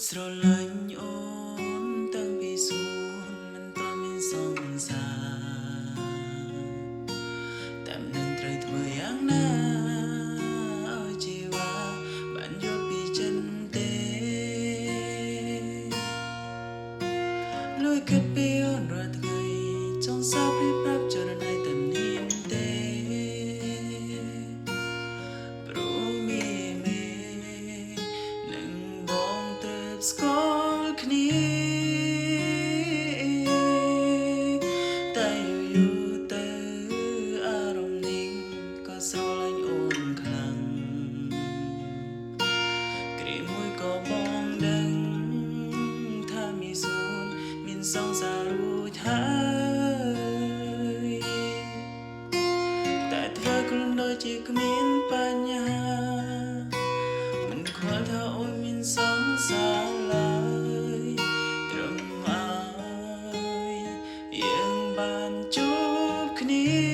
ស្រឡាញ់អូនតាំងពីសួនមិនតមានសង្សារតែមិនត្រូវធ្វើយ៉ាងណាឲ្យជីវ៉ាបានយកពីចិនទេលួយគិតពីអូនរាល់ថ្ងៃចង់សាព្រីប្រាប់ចរណៃតែមានទេព្រោះមេនឹងបងទៅស្គាល់គ្នាតែយូរទៅអារម្មណ៍នេះក៏ស្រឡាញ់អូនខ្លាំងគ្រាមួយក៏បងដឹងថាមានសួនមានសង្សាររួចហើយតែធ្វើខ្លួនដូចជាគ្មានបញ្ហាមិនខ្វល់ថាអូនមានសង្សារឡើយត្រឹមឲ្យយើងបានជួបគ្នា